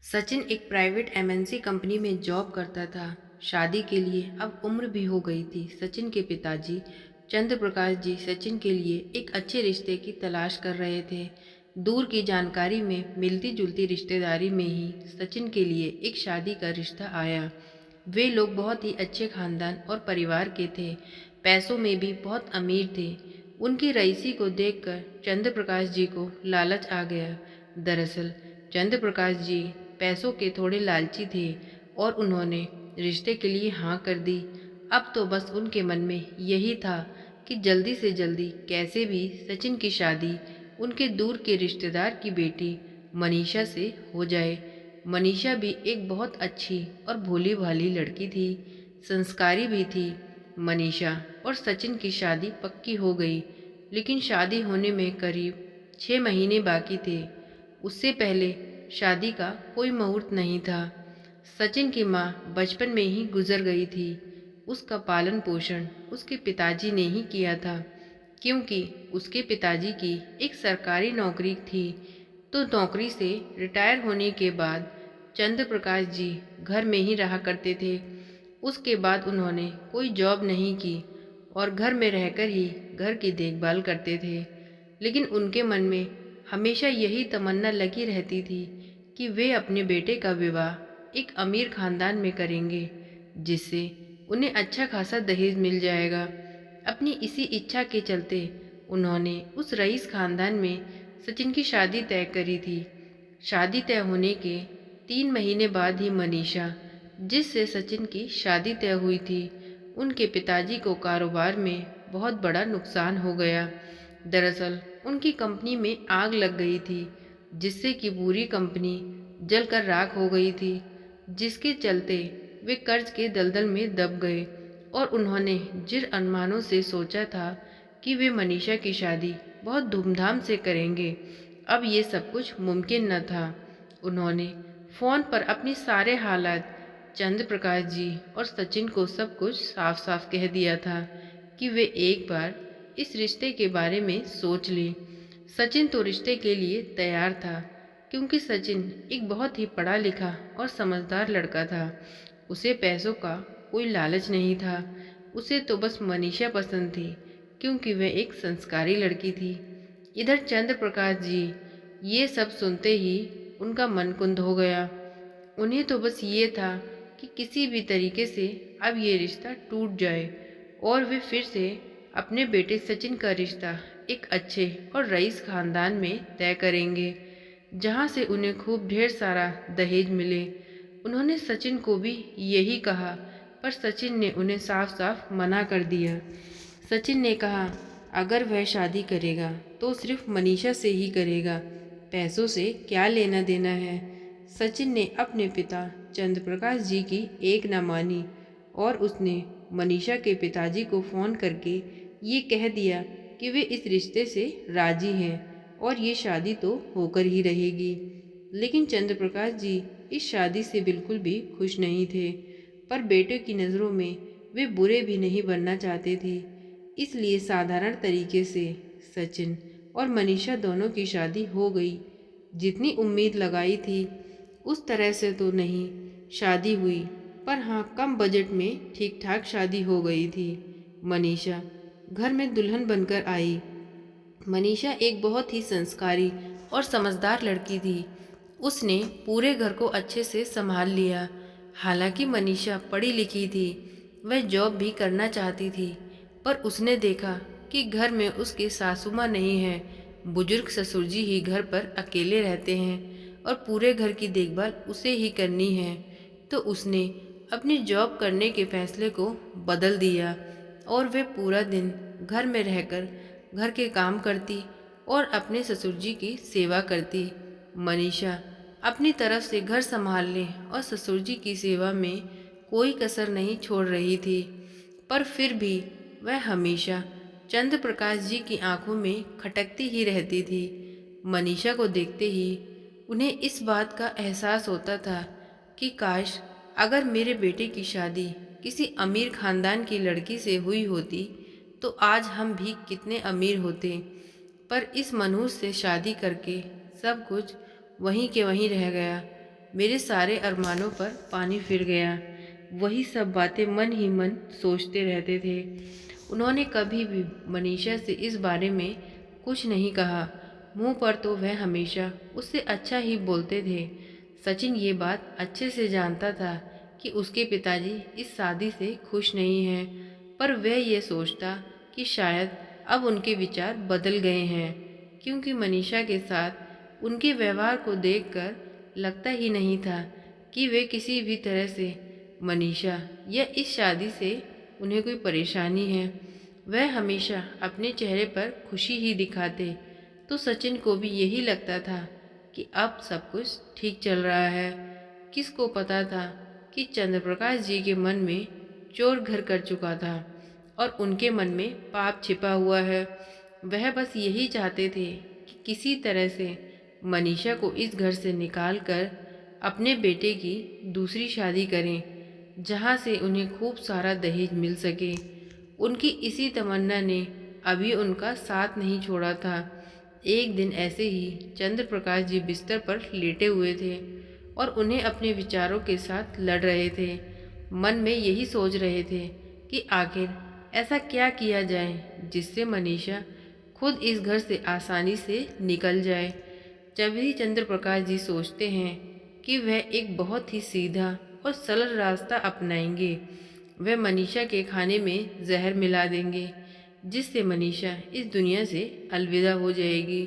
सचिन एक private MNC company में job करता था। शादी के लिए अब उम्र भी हो गई थी। सचिन के पिताजी चंद्र प्रकाश जी सचिन के लिए एक अच्छे रिश्ते की तलाश कर रहे थे। दूर की जानकारी में मिलती जुलती रिश्तेदारी में ही सचिन के लिए एक शादी का रिश्ता आया। वे लोग बहुत ही अच्छे खानदान और परिवार के थे, पैसों में भी बहुत अमीर थे। उनकी रईसी को देखकर चंद्र प्रकाश जी को लालच आ गया। दरअसल चंद्र प्रकाश जी पैसों के थोड़े लालची थे और उन्होंने रिश्ते के लिए हाँ कर दी। अब तो बस उनके मन में यही था कि जल्दी से जल्दी कैसे भी सचिन की शादी उनके दूर के रिश्तेदार की बेटी मनीषा से हो जाए। मनीषा भी एक बहुत अच्छी और भोली भाली लड़की थी, संस्कारी भी थी। मनीषा और सचिन की शादी पक्की हो गई, लेकिन शादी होने में करीब 6 महीने बाकी थे। उससे पहले शादी का कोई मुहूर्त नहीं था। सचिन की माँ बचपन में ही गुजर गई थी। उसका पालन पोषण उसके पिताजी ने ही किया था, क्योंकि उसके पिताजी की एक सरकारी नौकरी थी। तो नौकरी से रिटायर होने के बाद चंद्र प्रकाश जी घर में ही रहा करते थे। उसके बाद उन्होंने कोई जॉब नहीं की और घर में रहकर ही घर की देखभाल करते थे। लेकिन उनके मन में हमेशा यही तमन्ना लगी रहती थी कि वे अपने बेटे का विवाह एक अमीर खानदान में करेंगे, जिससे उन्हें अच्छा खासा दहेज मिल जाएगा। अपनी इसी इच्छा के चलते उन्होंने उस रईस खानदान में सचिन की शादी तय करी थी। शादी तय होने के 3 महीने बाद ही मनीषा, जिससे सचिन की शादी तय हुई थी, उनके पिताजी को कारोबार में बहुत बड़ा नुकसान हो गया। दरअसल उनकी कंपनी में आग लग गई थी, जिससे कि पूरी कंपनी जलकर राख हो गई थी, जिसके चलते वे कर्ज के दलदल में दब गए और उन्होंने जिन अरमानों से सोचा था कि वे मनीषा की शादी बहुत धूमधाम से करेंगे, अब ये सब कुछ मुमकिन न था। उन्होंने फ़ोन पर अपनी सारे हालात चंद्र प्रकाश जी और सचिन को सब कुछ साफ साफ कह दिया था कि वे एक बार इस रिश्ते के बारे में सोच लें। सचिन तो रिश्ते के लिए तैयार था, क्योंकि सचिन एक बहुत ही पढ़ा लिखा और समझदार लड़का था। उसे पैसों का कोई लालच नहीं था। उसे तो बस मनीषा पसंद थी, क्योंकि वह एक संस्कारी लड़की थी। इधर चंद्र प्रकाश जी ये सब सुनते ही उनका मन कुंद हो गया। उन्हें तो बस ये था कि किसी भी तरीके से अब ये रिश्ता टूट जाए और वे फिर से अपने बेटे सचिन का रिश्ता एक अच्छे और रईस खानदान में तय करेंगे, जहाँ से उन्हें खूब ढेर सारा दहेज मिले। उन्होंने सचिन को भी यही कहा, पर सचिन ने उन्हें साफ साफ मना कर दिया। सचिन ने कहा, अगर वह शादी करेगा तो सिर्फ मनीषा से ही करेगा, पैसों से क्या लेना देना है। सचिन ने अपने पिता चंद्र प्रकाश जी की एक न मानी और उसने मनीषा के पिताजी को फ़ोन करके ये कह दिया कि वे इस रिश्ते से राजी हैं और ये शादी तो होकर ही रहेगी। लेकिन चंद्र प्रकाश जी इस शादी से बिल्कुल भी खुश नहीं थे, पर बेटे की नज़रों में वे बुरे भी नहीं बनना चाहते थे। इसलिए साधारण तरीके से सचिन और मनीषा दोनों की शादी हो गई। जितनी उम्मीद लगाई थी उस तरह से तो नहीं शादी हुई, पर हाँ कम बजट में ठीक ठाक शादी हो गई थी। मनीषा घर में दुल्हन बनकर आई। मनीषा एक बहुत ही संस्कारी और समझदार लड़की थी। उसने पूरे घर को अच्छे से संभाल लिया। हालांकि मनीषा पढ़ी लिखी थी, वह जॉब भी करना चाहती थी, पर उसने देखा कि घर में उसके सासू माँ नहीं है, बुजुर्ग ससुर जी ही घर पर अकेले रहते हैं और पूरे घर की देखभाल उसे ही करनी है। तो उसने अपनी जॉब करने के फैसले को बदल दिया और वे पूरा दिन घर में रहकर घर के काम करती और अपने ससुर जी की सेवा करती। मनीषा अपनी तरफ से घर संभालने और ससुर जी की सेवा में कोई कसर नहीं छोड़ रही थी, पर फिर भी वह हमेशा चंद्र प्रकाश जी की आंखों में खटकती ही रहती थी। मनीषा को देखते ही उन्हें इस बात का एहसास होता था कि काश अगर मेरे बेटे की शादी किसी अमीर खानदान की लड़की से हुई होती तो आज हम भी कितने अमीर होते। पर इस मनहूस से शादी करके सब कुछ वहीं के वहीं रह गया। मेरे सारे अरमानों पर पानी फिर गया। वही सब बातें मन ही मन सोचते रहते थे। उन्होंने कभी भी मनीषा से इस बारे में कुछ नहीं कहा। मुंह पर तो वह हमेशा उससे अच्छा ही बोलते थे। सचिन ये बात अच्छे से जानता था कि उसके पिताजी इस शादी से खुश नहीं हैं, पर वह ये सोचता कि शायद अब उनके विचार बदल गए हैं, क्योंकि मनीषा के साथ उनके व्यवहार को देखकर लगता ही नहीं था कि वे किसी भी तरह से मनीषा या इस शादी से उन्हें कोई परेशानी है। वह हमेशा अपने चेहरे पर खुशी ही दिखाते, तो सचिन को भी यही लगता था कि अब सब कुछ ठीक चल रहा है। किसको पता था कि चंद्रप्रकाश जी के मन में चोर घर कर चुका था और उनके मन में पाप छिपा हुआ है। वह बस यही चाहते थे कि किसी तरह से मनीषा को इस घर से निकाल कर अपने बेटे की दूसरी शादी करें, जहाँ से उन्हें खूब सारा दहेज मिल सके। उनकी इसी तमन्ना ने अभी उनका साथ नहीं छोड़ा था। एक दिन ऐसे ही चंद्र प्रकाश जी बिस्तर पर लेटे हुए थे और उन्हें अपने विचारों के साथ लड़ रहे थे। मन में यही सोच रहे थे कि आखिर ऐसा क्या किया जाए जिससे मनीषा खुद इस घर से आसानी से निकल जाए। जब भी चंद्र प्रकाश जी सोचते हैं कि वह एक बहुत ही सीधा और सरल रास्ता अपनाएंगे। वह मनीषा के खाने में जहर मिला देंगे, जिससे मनीषा इस दुनिया से अलविदा हो जाएगी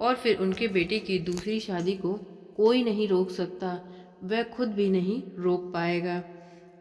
और फिर उनके बेटे की दूसरी शादी को कोई नहीं रोक सकता, वह खुद भी नहीं रोक पाएगा।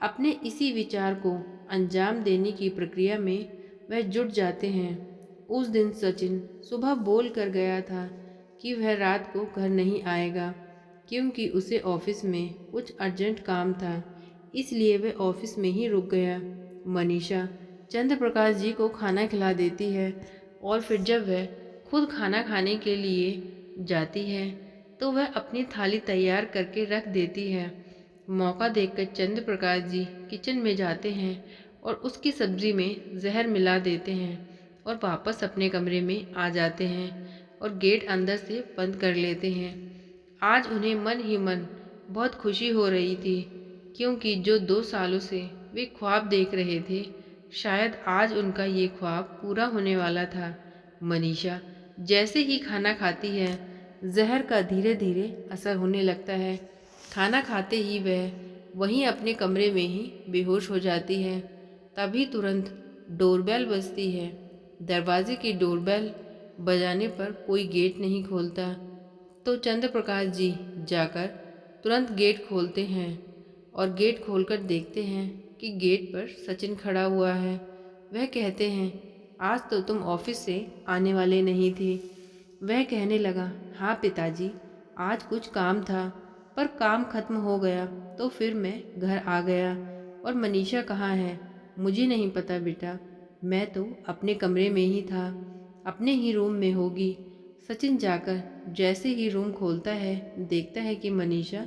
अपने इसी विचार को अंजाम देने की प्रक्रिया में वह जुट जाते हैं। उस दिन सचिन सुबह बोल कर गया था कि वह रात को घर नहीं आएगा, क्योंकि उसे ऑफिस में कुछ अर्जेंट काम था, इसलिए वह ऑफिस में ही रुक गया। मनीषा चंद्र प्रकाश जी को खाना खिला देती है और फिर जब वह खुद खाना खाने के लिए जाती है तो वह अपनी थाली तैयार करके रख देती है। मौका देखकर चंद्र प्रकाश जी किचन में जाते हैं और उसकी सब्जी में जहर मिला देते हैं और वापस अपने कमरे में आ जाते हैं और गेट अंदर से बंद कर लेते हैं। आज उन्हें मन ही मन बहुत खुशी हो रही थी, क्योंकि जो 2 सालों से वे ख्वाब देख रहे थे, शायद आज उनका ये ख्वाब पूरा होने वाला था। मनीषा जैसे ही खाना खाती है, जहर का धीरे धीरे असर होने लगता है। खाना खाते ही वह वहीं अपने कमरे में ही बेहोश हो जाती है। तभी तुरंत डोरबेल बजती है। दरवाजे की डोरबेल बजाने पर कोई गेट नहीं खोलता, तो चंद्र प्रकाश जी जाकर तुरंत गेट खोलते हैं और गेट खोलकर देखते हैं कि गेट पर सचिन खड़ा हुआ है। वह कहते हैं, आज तो तुम ऑफिस से आने वाले नहीं थे। वह कहने लगा, हाँ पिताजी, आज कुछ काम था, पर काम खत्म हो गया तो फिर मैं घर आ गया। और मनीषा कहाँ है? मुझे नहीं पता बेटा, मैं तो अपने कमरे में ही था, अपने ही रूम में होगी। सचिन जाकर जैसे ही रूम खोलता है, देखता है कि मनीषा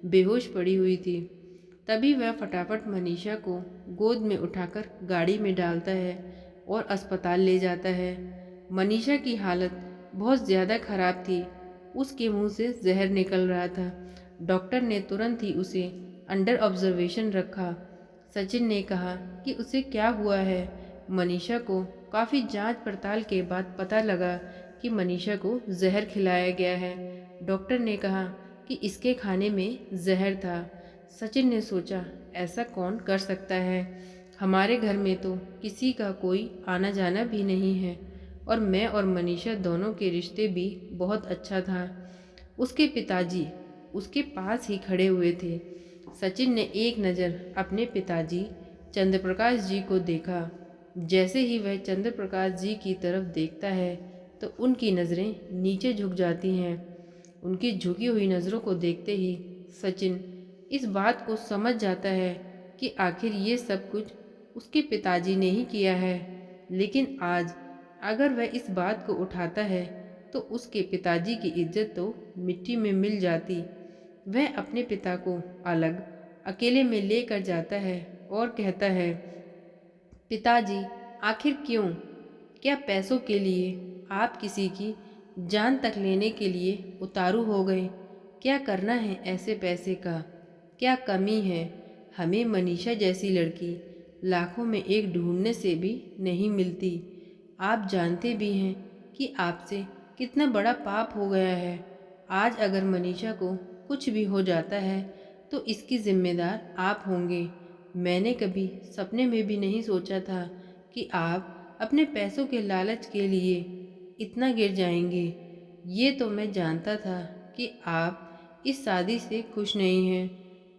बेहोश पड़ी हुई थी। तभी वह फटाफट मनीषा को गोद में उठाकर गाड़ी में डालता है और अस्पताल ले जाता है। मनीषा की हालत बहुत ज़्यादा खराब थी। उसके मुंह से जहर निकल रहा था। डॉक्टर ने तुरंत ही उसे अंडर ऑब्जर्वेशन रखा। सचिन ने कहा कि उसे क्या हुआ है। मनीषा को काफ़ी जांच पड़ताल के बाद पता लगा कि मनीषा को जहर खिलाया गया है। डॉक्टर ने कहा कि इसके खाने में जहर था। सचिन ने सोचा, ऐसा कौन कर सकता है? हमारे घर में तो किसी का कोई आना जाना भी नहीं है और मैं और मनीषा दोनों के रिश्ते भी बहुत अच्छा था। उसके पिताजी उसके पास ही खड़े हुए थे। सचिन ने एक नज़र अपने पिताजी चंद्रप्रकाश जी को देखा। जैसे ही वह चंद्रप्रकाश जी की तरफ देखता है तो उनकी नज़रें नीचे झुक जाती हैं। उनकी झुकी हुई नज़रों को देखते ही सचिन इस बात को समझ जाता है कि आखिर ये सब कुछ उसके पिताजी ने ही किया है। लेकिन आज अगर वह इस बात को उठाता है तो उसके पिताजी की इज्जत तो मिट्टी में मिल जाती। वह अपने पिता को अलग अकेले में लेकर जाता है और कहता है, पिताजी, आखिर क्यों? क्या पैसों के लिए आप किसी की जान तक लेने के लिए उतारू हो गए? क्या करना है ऐसे पैसे का, क्या कमी है। हमें मनीषा जैसी लड़की लाखों में एक ढूंढने से भी नहीं मिलती। आप जानते भी हैं कि आपसे कितना बड़ा पाप हो गया है। आज अगर मनीषा को कुछ भी हो जाता है तो इसकी जिम्मेदार आप होंगे। मैंने कभी सपने में भी नहीं सोचा था कि आप अपने पैसों के लालच के लिए इतना गिर जाएंगे। ये तो मैं जानता था कि आप इस शादी से खुश नहीं हैं,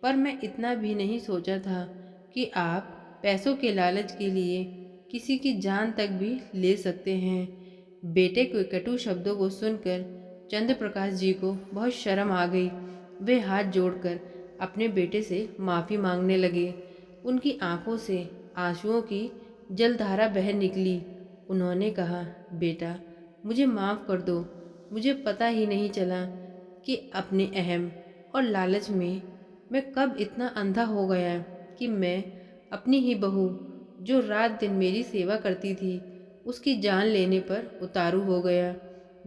पर मैं इतना भी नहीं सोचा था कि आप पैसों के लालच के लिए किसी की जान तक भी ले सकते हैं। बेटे के कटु शब्दों को सुनकर चंद्र प्रकाश जी को बहुत शर्म आ गई। वे हाथ जोड़कर अपने बेटे से माफ़ी मांगने लगे। उनकी आंखों से आंसुओं की जलधारा बह निकली। उन्होंने कहा, बेटा मुझे माफ़ कर दो। मुझे पता ही नहीं चला कि अपने अहम और लालच में मैं कब इतना अंधा हो गया कि मैं अपनी ही बहू, जो रात दिन मेरी सेवा करती थी, उसकी जान लेने पर उतारू हो गया।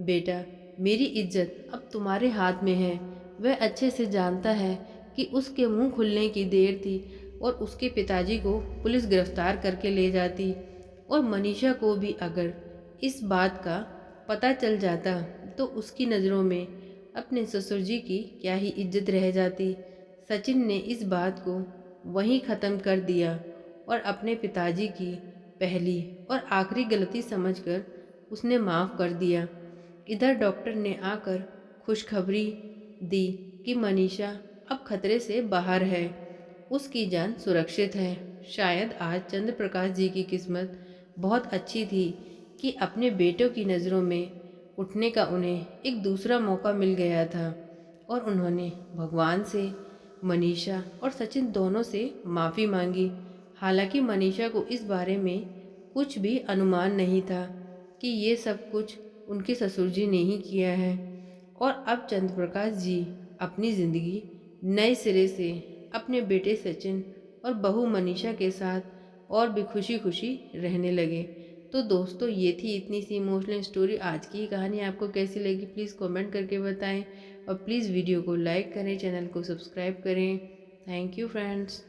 बेटा मेरी इज्जत अब तुम्हारे हाथ में है। वह अच्छे से जानता है कि उसके मुंह खुलने की देर थी और उसके पिताजी को पुलिस गिरफ्तार करके ले जाती, और मनीषा को भी अगर इस बात का पता चल जाता तो उसकी नज़रों में अपने ससुर जी की क्या ही इज्जत रह जाती। सचिन ने इस बात को वहीं ख़त्म कर दिया और अपने पिताजी की पहली और आखिरी गलती समझकर उसने माफ़ कर दिया। इधर डॉक्टर ने आकर खुशखबरी दी कि मनीषा अब खतरे से बाहर है, उसकी जान सुरक्षित है। शायद आज चंद्र प्रकाश जी की किस्मत बहुत अच्छी थी कि अपने बेटों की नज़रों में उठने का उन्हें एक दूसरा मौका मिल गया था, और उन्होंने भगवान से, मनीषा और सचिन दोनों से माफ़ी मांगी। हालांकि मनीषा को इस बारे में कुछ भी अनुमान नहीं था कि ये सब कुछ उनके ससुर जी ने ही किया है। और अब चंद्र प्रकाश जी अपनी ज़िंदगी नए सिरे से अपने बेटे सचिन और बहू मनीषा के साथ और भी खुशी खुशी रहने लगे। तो दोस्तों, ये थी इतनी सी इमोशनल स्टोरी। आज की कहानी आपको कैसी लगी प्लीज़ कमेंट करके बताएं, और प्लीज़ वीडियो को लाइक करें, चैनल को सब्सक्राइब करें। Thank you friends.